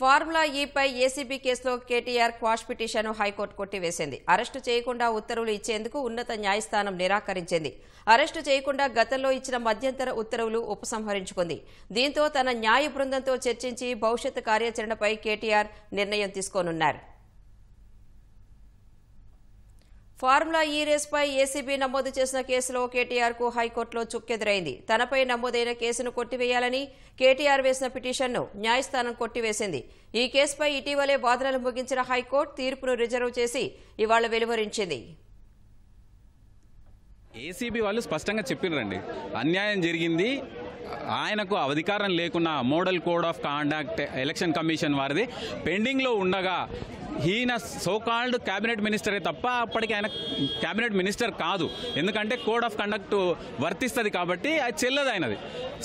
Formula ఈపై ACB కేసులో KTR quash petition high court కొట్టివేసింది. Arrest చేయకుండా ఉత్తర్వులు ఇచ్చేందుకు ఉన్నత న్యాయస్థానం నిరాకరించింది. అరెస్టు చేయకుండా గతంలో ఇచ్చిన మధ్యంతర ఉత్తర్వులు ఉపసంహరించుకుంది. దీంతో తన న్యాయ బృందంతో చర్చించి భవిష్యత్ కార్యాచరణపై కేటీఆర్ నిర్ణయం తీసుకోనున్నారు. ఫార్ములా ఈ రేస్పై ఏసీబీ నమోదు చేసిన కేసులో కేటీఆర్కు హైకోర్టులో చుక్కెదురైంది. తనపై నమోదైన కేసును కొట్టివేయాలని కేటీఆర్ వేసిన పిటిషన్ను న్యాయస్థానం కొట్టివేసింది. ఈ కేసుపై ఇటీవలే వాదనలు ముగించిన హైకోర్టు తీర్పును రిజర్వ్ చేసి ఇవాళ వెలువరించింది. ఏసీబీ వాళ్ళు స్పష్టంగా చెప్పినారండి, అన్యాయం జరిగింది, ఆయనకు అధికారం లేకున్నా model code of conduct election commission వారిది పెండింగ్లో ఉండగా ఈయన సోకాల్డ్ క్యాబినెట్ మినిస్టరే తప్ప అప్పటికి ఆయన క్యాబినెట్ మినిస్టర్ కాదు. ఎందుకంటే కోడ్ ఆఫ్ కండక్ట్ వర్తిస్తుంది కాబట్టి అది చెల్లదు. ఆయనది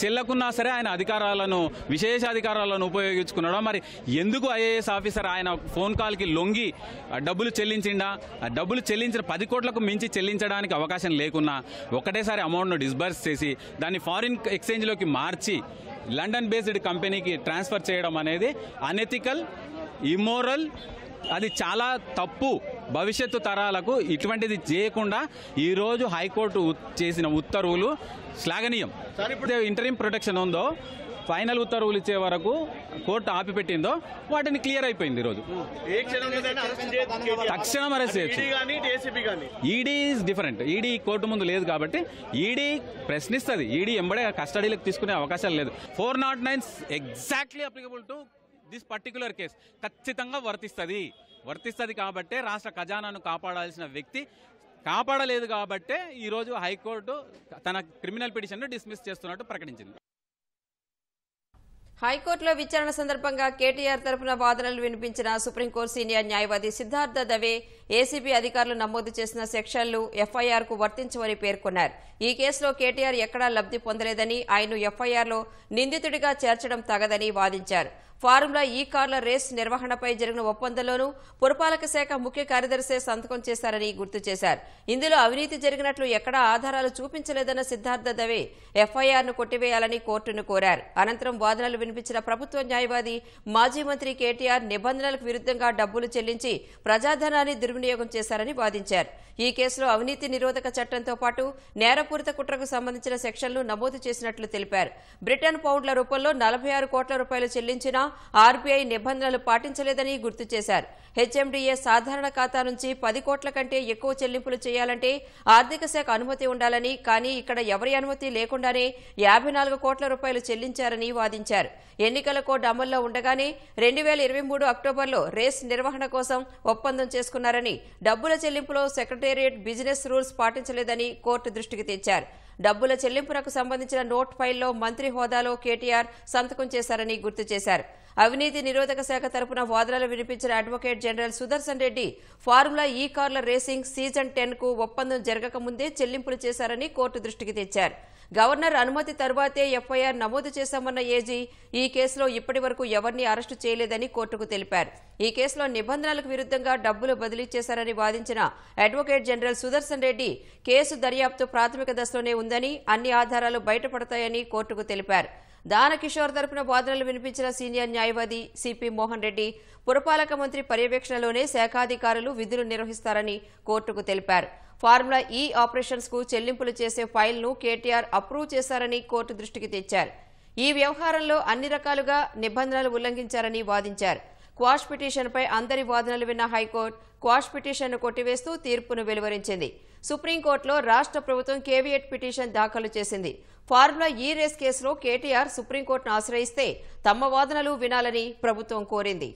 చెల్లకున్నా సరే ఆయన అధికారాలను విశేషాధికారాలను ఉపయోగించుకున్నాడు. మరి ఎందుకు ఐఏఎస్ ఆఫీసర్ ఆయన ఫోన్ కాల్కి లొంగి డబ్బులు చెల్లించిండా? డబ్బులు చెల్లించిన 10 కోట్లకు మించి చెల్లించడానికి అవకాశం లేకున్నా ఒకటేసారి అమౌంట్ను డిస్బర్స్ చేసి దాన్ని ఫారిన్ ఎక్స్చేంజ్లోకి మార్చి లండన్ బేస్డ్ కంపెనీకి ట్రాన్స్ఫర్ చేయడం అనేది అనెథికల్, ఇమ్మోరల్, అది చాలా తప్పు. భవిష్యత్తు తరాలకు ఇటువంటిది చేయకుండా ఈరోజు హైకోర్టు చేసిన ఉత్తర్వులు శ్లాఘనీయం. ఇంటరిం ప్రొటెక్షన్ ఉందో ఫైనల్ ఉత్తర్వులు ఇచ్చే వరకు కోర్టు ఆపిపెట్టిందో వాటిని క్లియర్ అయిపోయింది. ఈరోజు తక్షణం అరెస్ట్ చేయొచ్చు. ED is different. ED court ముందు లేదు కాబట్టి ఈడీ ప్రశ్నిస్తుంది. ఈడీ ఎంబడే కస్టడీలకు తీసుకునే అవకాశాలు లేదు. 409 exactly applicable to this particular case ఖచ్చితంగా వర్తిస్తుంది కాబట్టే రాష్ట్ర ఖజానాను కాపాడాల్సిన వ్యక్తి కాపాడలేదు కాబట్టే ఈరోజు హైకోర్టు తన క్రిమినల్ పిటిషన్ను డిస్మిస్ చేస్తున్నట్టు ప్రకటించింది. హైకోర్టులో విచారణ సందర్భంగా కేటీఆర్ తరపున వాదనలు వినిపించిన సుప్రీంకోర్టు సీనియర్ న్యాయవాది సిద్ధార్థ దవే ఏసీబీ అధికారులు నమోదు చేసిన సెక్షన్లు ఎఫ్ఐఆర్కు వర్తించవని పేర్కొన్నారు. ఈ కేసులో కేటీఆర్ ఎక్కడా లబ్ధి పొందలేదని, ఆయన్ను ఎఫ్ఐఆర్లో నిందితుడిగా చేర్చడం తగదని వాదించారు. ఫార్ములా ఈ కార్ల రేస్ నిర్వహణపై జరిగిన ఒప్పందంలోనూ పురపాలక శాఖ ముఖ్య కార్యదర్శి సంతకం చేశారని గుర్తు చేశారు. ఇందులో అవినీతి జరిగినట్లు ఎక్కడా ఆధారాలు చూపించలేదన్న సిద్ధార్థ దవే ఎఫ్ఐఆర్ను కొట్టివేయాలని కోర్టును కోరారు. అనంతరం వాదనలు వినిపించిన ప్రభుత్వ న్యాయవాది మాజీ మంత్రి కేటీఆర్ నిబంధనలకు విరుద్ధంగా డబ్బులు చెల్లించి ప్రజాధనాన్ని దుర్వినియోగం చేశారని వాదించారు. ఈ కేసులో అవినీతి నిరోధక చట్టంతో పాటు నేరపూరిత కుట్రకు సంబంధించిన సెక్షన్లు నమోదు చేసినట్లు తెలిపారు. బ్రిటన్ పౌండ్ల రూపంలో 46 కోట్ల రూపాయలు చెల్లించినా ఆర్బీఐ నిబంధనలు పాటించలేదని గుర్తు చేశారు. హెచ్ఎండిఏ సాధారణ ఖాతా నుంచి 10 కోట్ల కంటే ఎక్కువ చెల్లింపులు చేయాలంటే ఆర్థిక శాఖ అనుమతి ఉండాలని, కానీ ఇక్కడ ఎవరి అనుమతి లేకుండానే 54 కోట్ల రూపాయలు చెల్లించారని వాదించారు. ఎన్నికల కోడ్ అమల్లో ఉండగానే 2023 అక్టోబర్లో రేస్ నిర్వహణ కోసం ఒప్పందం చేసుకున్నారని, డబ్బుల చెల్లింపులో సెక్రటేరియట్ బిజినెస్ రూల్స్ పాటించలేదని కోర్టు దృష్టికి తెచ్చారు. డబ్బుల చెల్లింపునకు సంబంధించిన నోట్ ఫైల్లో మంత్రి హోదాలో కేటీఆర్ సంతకం చేశారని గుర్తు చేశారు. అవినీతి నిరోధక శాఖ తరపున వాదనలు వినిపించిన advocate general Sudarshan Reddy formula ఈ కార్ల రేసింగ్ సీజన్ 10కు ఒప్పందం జరగకముందే చెల్లింపులు చేశారని కోర్టు దృష్టికి తెచ్చారు. గవర్నర్ అనుమతి తరువాతే ఎఫ్ఐఆర్ నమోదు చేశామన్న ఏజీ ఈ కేసులో ఇప్పటి వరకు ఎవరిని అరెస్టు చేయలేదని కోర్టుకు తెలిపారు. ఈ కేసులో నిబంధనలకు విరుద్ధంగా డబ్బులు బదిలీ చేశారని వాదించిన అడ్వకేట్ జనరల్ సుదర్శన్ రెడ్డి కేసు దర్యాప్తు ప్రాథమిక దశలోనే ఉందని, అన్ని ఆధారాలు బయటపడతాయని కోర్టుకు తెలిపారు. దానకిషోర్ తరపున వాదనలు వినిపించిన సీనియర్ న్యాయవాది సిపి మోహన్ రెడ్డి పురపాలక మంత్రి పర్యవేక్షణలోనే శాఖాధికారులు విధులు నిర్వహిస్తారని కోర్టుకు తెలిపారు. ఫార్ములా ఈ ఆపరేషన్స్ కు చెల్లింపులు చేసే ఫైల్ను కేటీఆర్ అప్రూవ్ చేశారని కోర్టు దృష్టికి తెచ్చారు. ఈ వ్యవహారంలో అన్ని రకాలుగా నిబంధనలు ఉల్లంఘించారని వాదించారు. క్వాష్ పిటిషన్పై అందరి వాదనలు విన్న హైకోర్టు క్వాష్ పిటిషన్ను కొట్టివేస్తూ తీర్పును వెలువరించింది. సుప్రీంకోర్టులో రాష్ట్ర ప్రభుత్వం కేవియట్ పిటిషన్ దాఖలు చేసింది. ఫార్ములా ఈ రేస్ కేసులో కేటీఆర్ సుప్రీంకోర్టును ఆశ్రయిస్తే తమ వాదనలు వినాలని ప్రభుత్వం కోరింది.